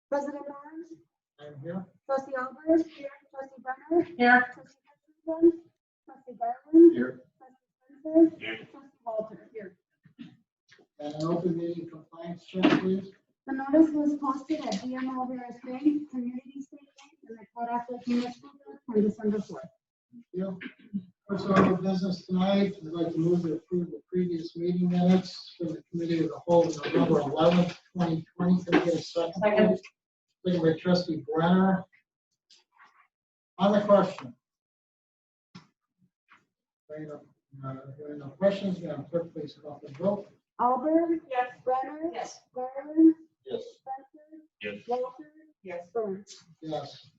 President Barnes, I'm here. Trustee Albers, here. Trustee Brenner, Here. Trustee Hutchinson, Trustee Garland, Here. Trustee Spencer, Here. Trustee Walter, here. And an open meeting compliance check, please. The notice was posted at GMO Harris Bank, Community State Bank, and the Paddock Lake Municipal Bank on December 4th. Thank you. First order of business tonight, I'd like to move to approve the previous meeting minutes for the committee of the whole, November 11th, 2020. Can I get a second? Second. Second by Trustee Brenner. On the question. Hearing no questions, Madam Clerk, please call the vote. Albers, Yes. Brenner, Yes. Garland, Yes. Spencer, Yes. Walter, Yes. Burns. Yes.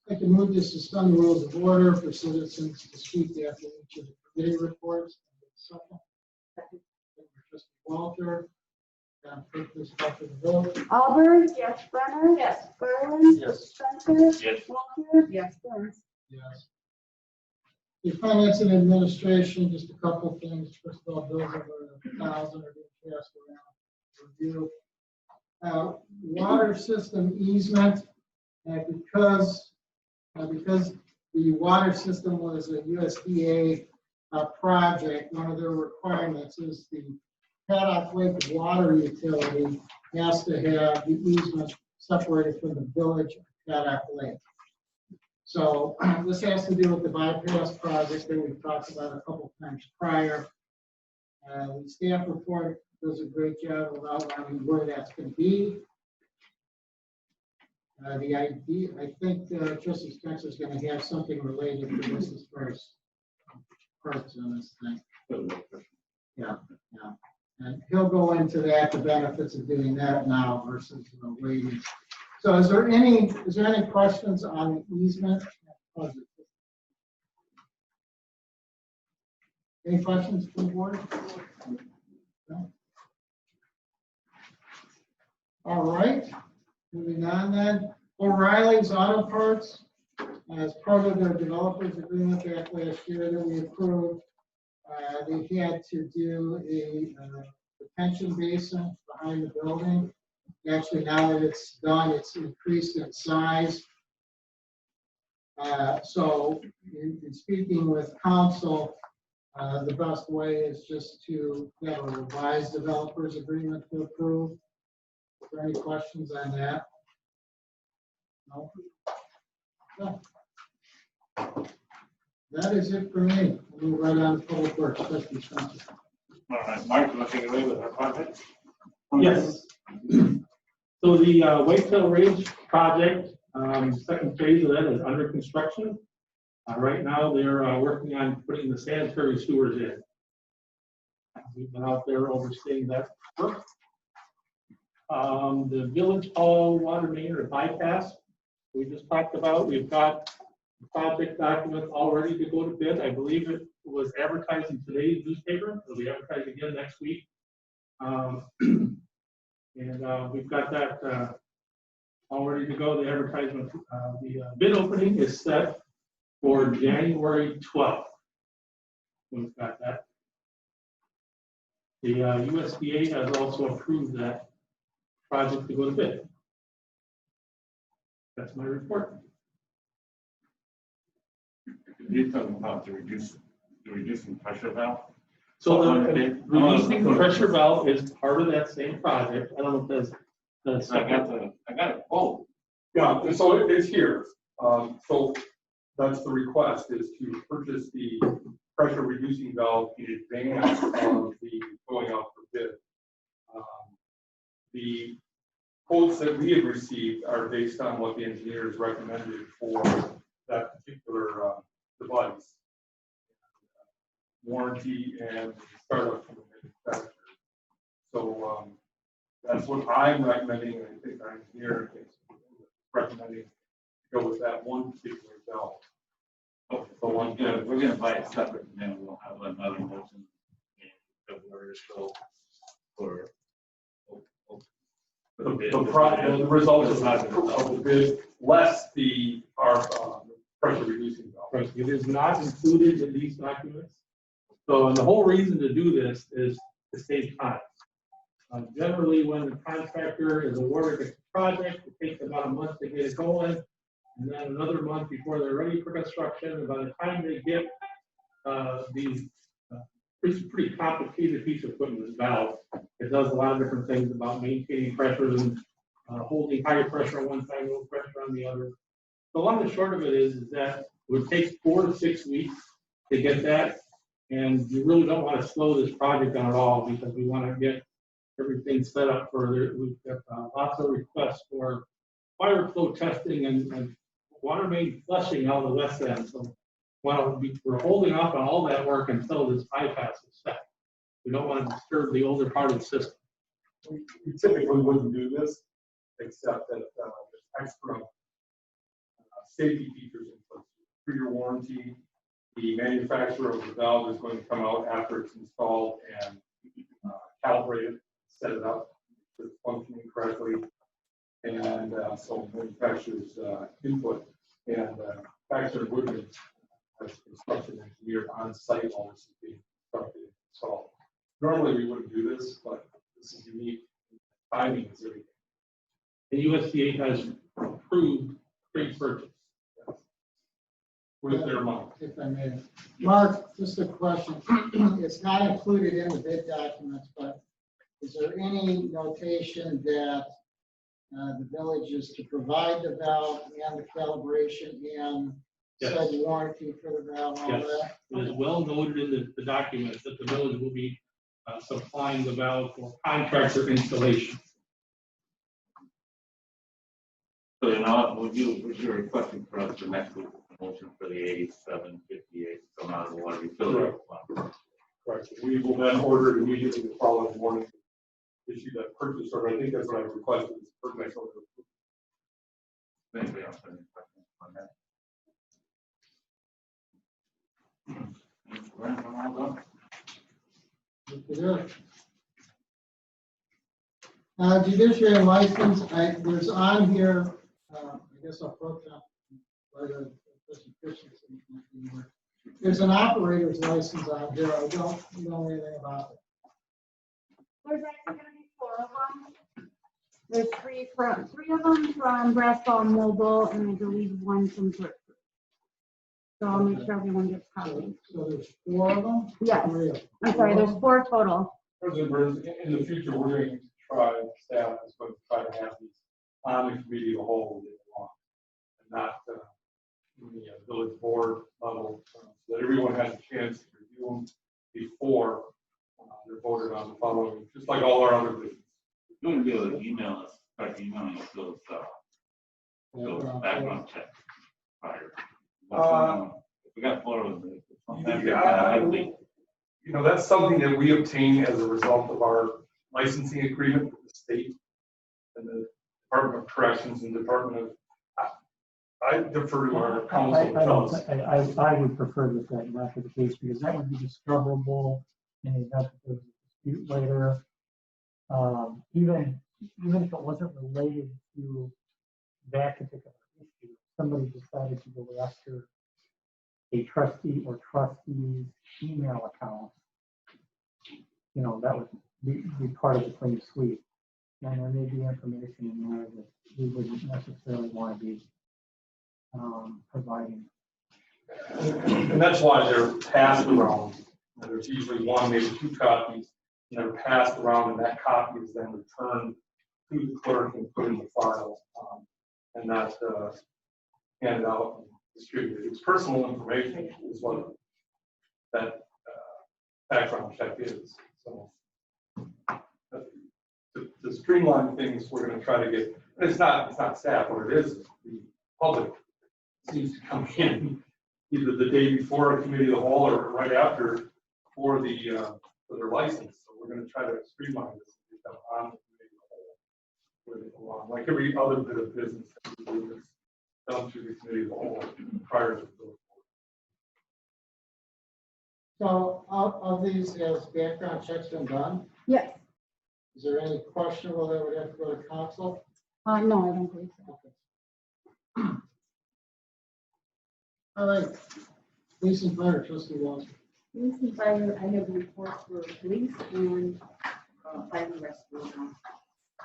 I'd like to move to suspend the rules of order for citizens to speak after each of the committee reports. Second. Second by Trustee Walter. Madam Clerk, please call for the vote. Albers, Yes. Brenner, Yes. Garland, Yes. Spencer, Yes. Walter, Yes. Burns. Yes. The finance and administration, just a couple of things. First of all, bills over 1,000 are being passed around for review. Water system easement, because the water system was a USDA project, one of their requirements is the Paddock Lake water utility has to have the easement separated from the village of Paddock Lake. So this has to do with the bypass project that we've talked about a couple times prior. The staff report does a great job of outlining where that's going to be. The idea, I think Trustee Spencer is going to have something related to this as far as parts on this thing. Yeah. And he'll go into that, the benefits of doing that now versus waiting. So is there any questions on the easement? Any questions from the board? No? All right, moving on then. O'Reilly's Auto Parts, as part of their developers agreement back last year that we approved, they had to do a detention basin behind the building. Actually, now that it's done, it's increased in size. So in speaking with council, the best way is just to have a revised developers agreement to approve. Are there any questions on that? No? No. That is it for me. We'll move right on to public works. Trustee Spencer. All right, Mike, you want to take it away with our project? Yes. So the Whitetail Ridge project, second phase of that is under construction. Right now, they're working on putting the sanitary sewers in. We've been out there overseeing that work. The Village Hall water main or bypass, we just talked about. We've got the project document all ready to go to bid. I believe it was advertised in today's newspaper. It'll be advertised again next week. And we've got that all ready to go. The advertisement, the bid opening is set for January 12th. We've got that. The USDA has also approved that project to go to bid. That's my report. You're talking about the reducing pressure valve? So the reducing the pressure valve is part of that same project. I don't know if that's I got it. Oh, Yeah, so it's here. So that's the request, is to purchase the pressure reducing valve in advance of the going out for bid. The quotes that we have received are based on what the engineers recommended for that particular device. Warranty and startup from the manufacturer. So that's what I'm recommending, and I think our engineer is recommending to go with that one particular valve. so we're gonna buy it separate, and then we'll have another motion in February or so for The results of the bid, less our pressure reducing valve. Right, it is not included in these documents. So, and the whole reason to do this is to save time. Generally, when the contractor is awarded a project, it takes about a month to get it going, and then another month before they're ready for construction. And by the time they get these pretty complicated piece of equipment, this valve, it does a lot of different things about maintaining pressures and holding higher pressure on one side, low pressure on the other. The long and short of it is that it would take 4 to 6 weeks to get that, and you really don't want to slow this project down at all because we want to get everything set up for we've got lots of requests for fire flow testing and water main flushing out of the west end. So we're holding off on all that work until this bypass is set. We don't want to disturb the older part of the system. We typically wouldn't do this, except that there's extra safety features in place. For your warranty, the manufacturer of the valve is going to come out after it's installed and calibrate it, set it up, so it's functioning correctly, and so manufacturer's input. And Baxter Woodman has construction engineer on site while this is being constructed and installed. Normally we wouldn't do this, but this is unique. Timing is everything. The USDA has approved pre-purchase. With their money. If I may. Mark, just a question. It's not included in the bid documents, but is there any notation that the village is to provide the valve and the calibration and Yes. said warranty for the valve, all Yes. that? It is well noted in the documents that the village will be supplying the valve for contractor installation. So now, would you requesting for us the next week, motion for the 8758 come out of the water utility fund? Correct. We will then order it immediately the following morning, issue that purchase order. I think that's what I requested, is for next order. Anybody else have any questions on that? Grant, am I done? Judiciary license, there's on here, I guess I'll put that. There's an operator's license on here. I don't know anything about it. There's actually gonna be 4 of them. There's 3 of them from Braswell Mobile, and I believe 1 from Drift. So I'll make sure everyone gets copies. So there's 4 of them? Yes. 3 of them. I'm sorry, there's 4 total. President Burns, in the future, we're going to try, staff is going to try to have these on the committee of the whole day long, and not in the village board level, so that everyone has a chance to review them before they're voted on the following, just like all our other business. You wouldn't be able to email us, start emailing us those background check prior. If we got 4 of them, sometimes they're kind of ugly. You know, that's something that we obtain as a result of our licensing agreement with the state and the Department of Corrections and Department of, I defer to our council to tell us. I would prefer that that not be the case, because that would be discoverable in the event that there was a dispute later. Even if it wasn't related to that particular issue, somebody decided to go after a trustee or trustee's email account, you know, that would be part of the clean sweep. And there may be information in there that we wouldn't necessarily want to be providing. And that's why they're passed around. There's usually 1, maybe 2 copies, and they're passed around, and that copy is then returned to the clerk and put in the file, and not handed out and distributed. It's personal information is what that background check is. So to streamline things, we're going to try to get. It's not staff. What it is the public seems to come in either the day before a committee of the whole or right after for their license. So we're going to try to streamline this and get them on the committee of the whole where they belong. Like every other bit of business that we do is done through the committee of the whole prior to the vote. So of these, has background checks been done? Yes. Is there any questionable that would have to go to council? No, I don't believe so. Okay. All right. Police and fire, trustee Walter. Police and fire, I have reports for police and find the rest of the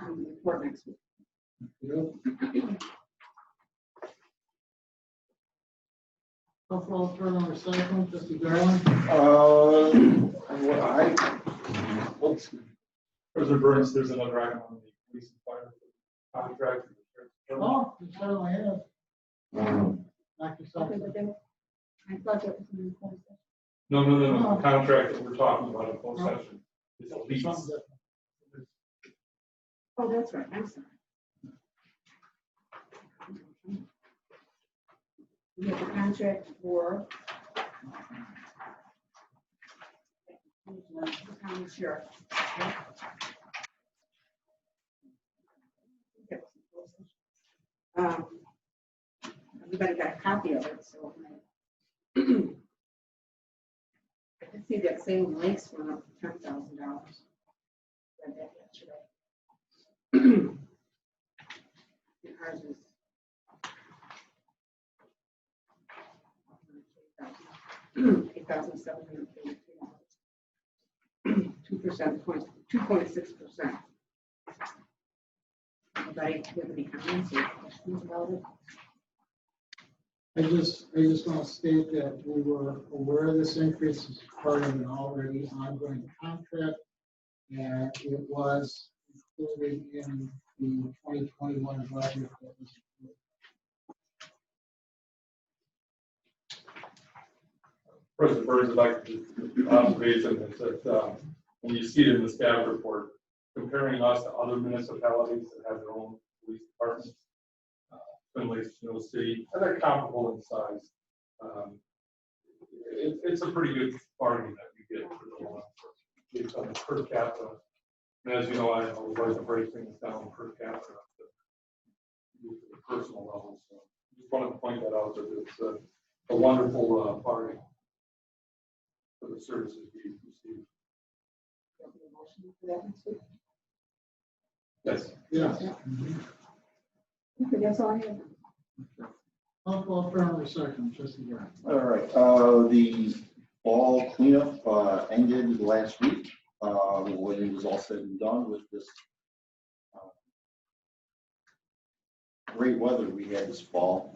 report next week. Call for number 7, trustee Garland. President Burns, there's another item on the police and fire contract. Oh, you certainly have. Knock yourself. Okay, but then, I thought that was in the closed session. No, the contract that we're talking about in closed session is a lease. Something different. Oh, that's right, I'm sorry. We have a contract for the county sheriff. Everybody got a copy of it, so. I can see that same links went up to $10,000. Read that yesterday. And ours is 8,733. 2%, 2.6%. Anybody have any comments or questions about it? I just want to state that we were aware of this increase as part of an already ongoing contract, and it was included in the 2021 budget that was approved. President Burns, I'd like to observation is that when you see it in the staff report, comparing us to other municipalities that have their own police departments, Findlay, Snow City, and they're comparable in size. It's a pretty good bargain that we get for the law enforcement. It's on the per capita. And as you know, I always like to break things down per capita to the personal level. So just wanted to point that out that it's a wonderful bargain for the services we receive. Yes. Yes. Okay, that's all I have. I'll call for number 7, trustee Garland. All right, the fall cleanup ended last week. When it was all said and done with this great weather we had this fall,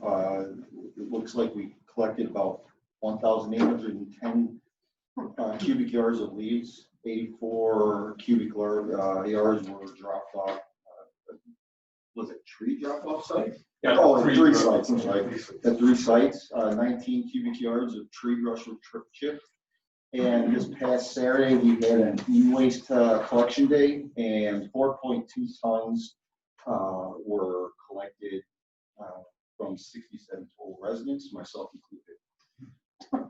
it looks like we collected about 1,810 cubic yards of leaves. 84 cubic yards were dropped off. Was it tree drop-off sites? Yeah, Oh, three sites, I'm sorry. At 3 sites, 19 cubic yards of tree brush were chipped. And this past Saturday, we had an e-waste collection day, and 4.2 tons were collected from 67 total residents, myself included.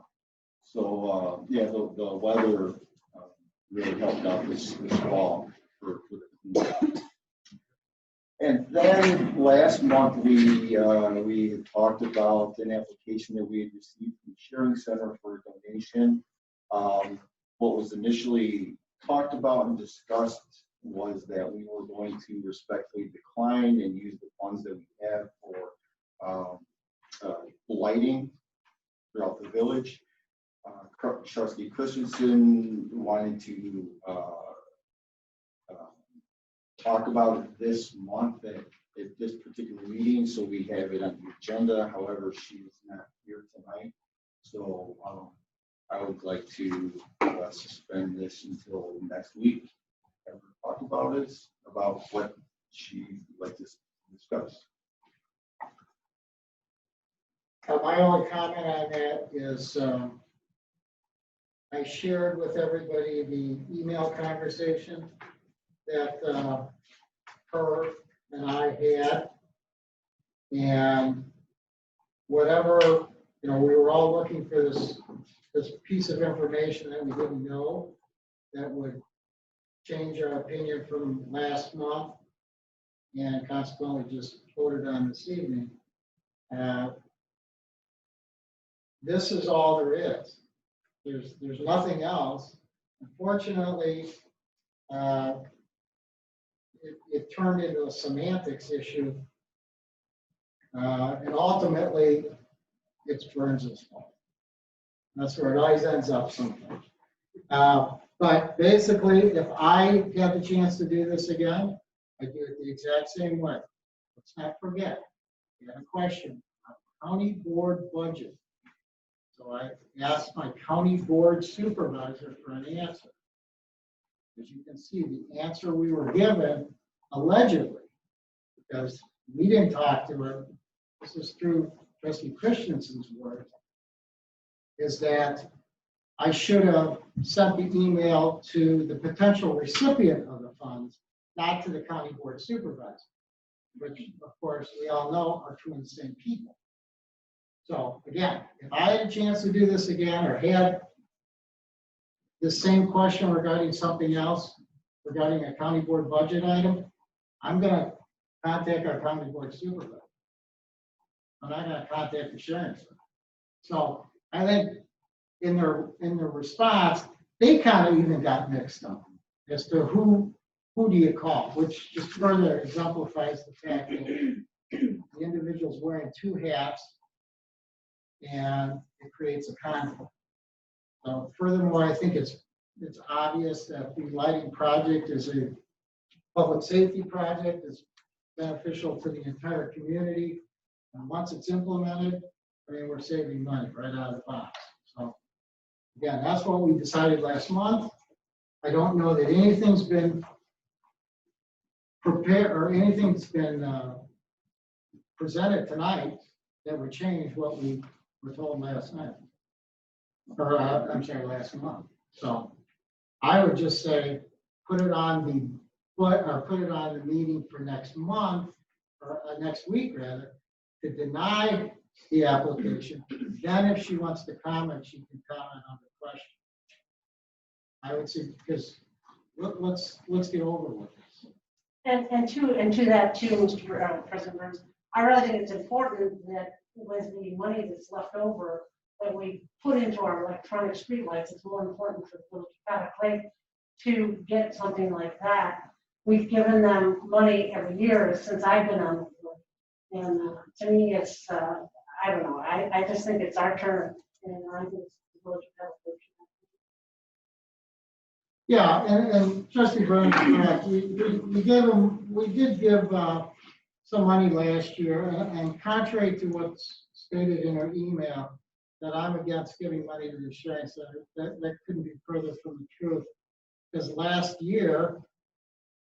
So, yeah, the weather really helped out this fall for the cleanup. And then last month, we had talked about an application that we had received from the Sharing Center for a donation. What was initially talked about and discussed was that we were going to respectfully decline and use the funds that we have for lighting throughout the village. Trustee Christensen wanted to talk about it this month at this particular meeting, so we have it on the agenda. However, she is not here tonight, so I would like to suspend this until next week and talk about it, about what she would like to discuss. My only comment on that is I shared with everybody the email conversation that her and I had, and whatever, we were all looking for this piece of information that we didn't know that would change our opinion from last month, and consequently just voted on this evening. This is all there is. There's nothing else. Unfortunately, it turned into a semantics issue, and ultimately, it's Burns' fault. That's where it always ends up sometimes. But basically, if I had the chance to do this again, I'd do it the exact same way. Let's not forget, we had a question on county board budget. So I asked my county board supervisor for an answer. As you can see, the answer we were given allegedly, because we didn't talk to her, this is through Trustee Christensen's words, is that I should have sent the email to the potential recipient of the funds, not to the county board supervisor, which of course we all know are two and the same people. So again, if I had a chance to do this again or had the same question regarding something else, regarding a county board budget item, I'm gonna contact our county board supervisor. I'm not gonna contact the insurance. So I think in their response, they kind of even got mixed up as to who do you call, which just further exemplifies the fact that the individual's wearing two hats and it creates a conflict. So furthermore, I think it's obvious that the lighting project is a public safety project. It's beneficial to the entire community. And once it's implemented, I mean, we're saving money right out of the box. So again, that's what we decided last month. I don't know that anything's been prepared or anything's been presented tonight that would change what we were told last night. Or I'm sorry, last month. So I would just say, put it on the meeting for next month, or next week rather, to deny the application. Then if she wants to comment, she can comment on the question. I would say, because let's get over with this. And to that too, Mr. President Burns, I really think it's important that with the money that's left over, that we put into our electronic streetlights. It's more important for the village of Paddock Lake to get something like that. We've given them money every year since I've been on the board. And to me, it's, I don't know, I just think it's our turn. And I think it's the village of Paddock Lake. Yeah, and Trustee Burns, correct. We did give some money last year, and contrary to what's stated in her email, that I'm against giving money to the insurance center, that couldn't be further from the truth. Because last year,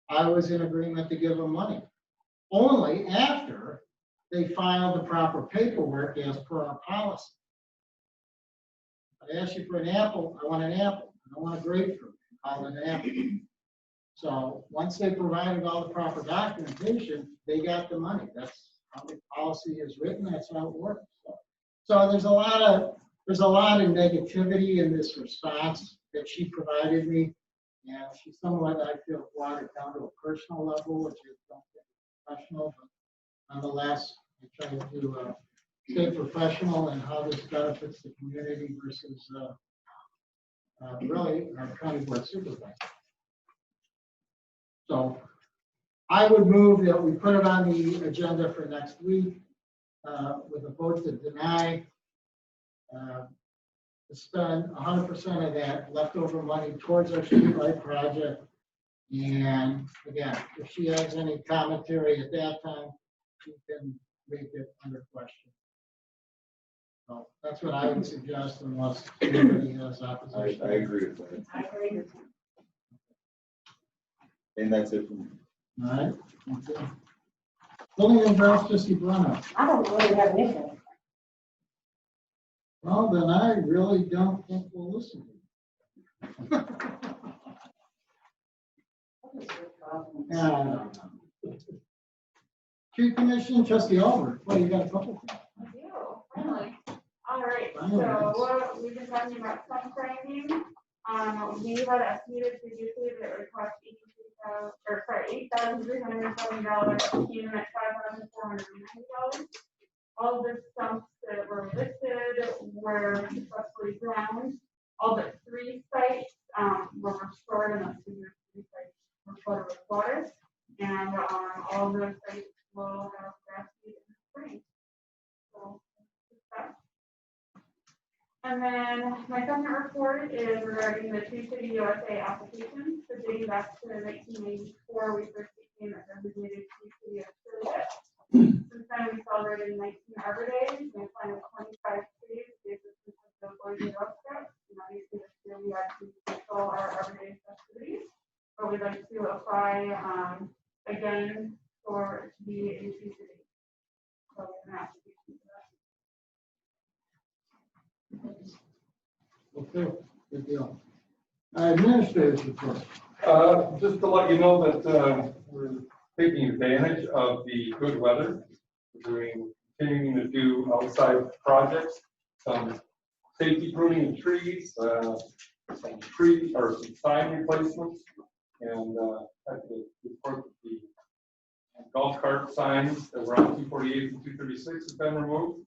I was in agreement to give them money, only after they filed the proper paperwork as per our policy. I asked you for an apple, I want an apple. I don't want a grapefruit. Call it an apple. So once they provided all the proper documentation, they got the money. That's how the policy is written. That's how it works. So there's a lot of negativity in this response that she provided me, and she somewhat, I feel, brought it down to a personal level, which is don't get professional, but nonetheless, I try to stay professional in how this benefits the community versus really our county board supervisor. So I would move that we put it on the agenda for next week with a vote to deny, to spend 100% of that leftover money towards our streetlight project. And again, if she has any commentary at that time, she can make it under question. So that's what I would suggest unless anybody has opposition. I agree with that. I agree with you. And that's it for me. All right. Okay. Building and grounds, Trustee Bruno. I don't really have anything. Well, then I really don't think we'll listen to you. Tree Commission, Trustee Albert. Well, you got a couple things. I do, finally. All right, Finally. so we've been talking about some framing. We had estimated previously that it would cost $8,370, came in at $5,490. All the stumps that were listed were successfully ground. All but 3 sites were restored, and those 3 sites were flooded with water. And all the sites will have grass seed in the spring. So, success. And then my second report is regarding the Tree City USA application. So dating back to 1984, we first became a designated Tree City of Chile. Since then, we celebrated 19 Arbor Days and we planted 25 trees with the assistance of the Boys and Girl Scouts. And obviously this year we had to control our Arbor Day festivities. But we'd like to apply again for to be a Tree City. So we have an application for that. Okay, good deal. Administrators report. Just to let you know that we're taking advantage of the good weather. We're continuing to do outside projects, some safety pruning of trees, some tree or some sign replacements, and at the report that the golf cart signs that were on 248 and 236 have been removed.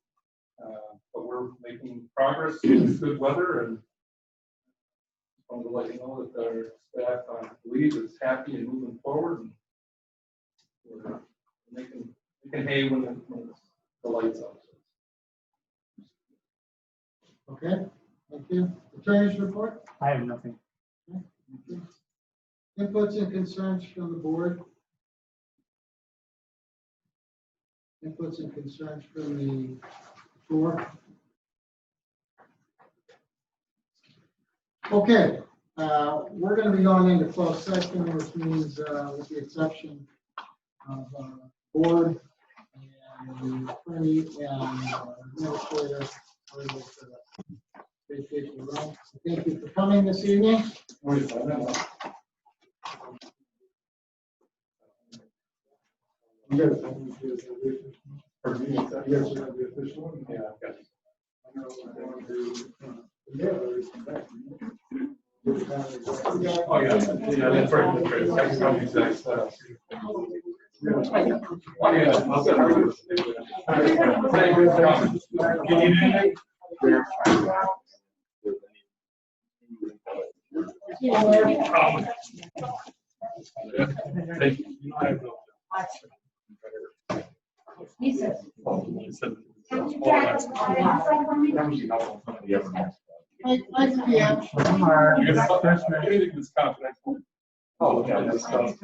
But we're making progress with good weather, and I wanted to let you know that our staff, I believe, is happy and moving forward. And we're making hay when the lights out. Okay, thank you. Attorney's report. I have nothing. Inputs and concerns from the board. Inputs and concerns from the floor. Okay, we're going to be going into closed session, which means, with the exception of board and the attorney and administrator, we're able to vacate the room. Thank you for coming this evening. You guys have the official one? Yeah, I've got Oh, yeah, that's right, that's right. Second time you said, oh, yeah, I'll set her. You need anything? Thank you. He says. Anything that's confidential. Oh, yeah, that's stuff.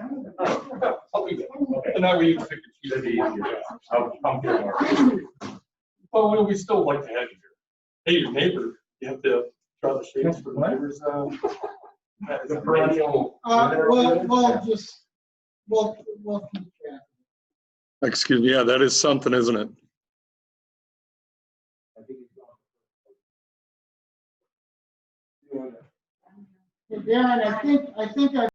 I'll do that. And that way you can pick a sheet of these. I'll come here. Well, we still like to have you here. Hey, your neighbor, you have to draw the shapes for the neighbors. The perennial. We'll keep track. Excuse me, yeah, that is something, isn't it? Darren, I think I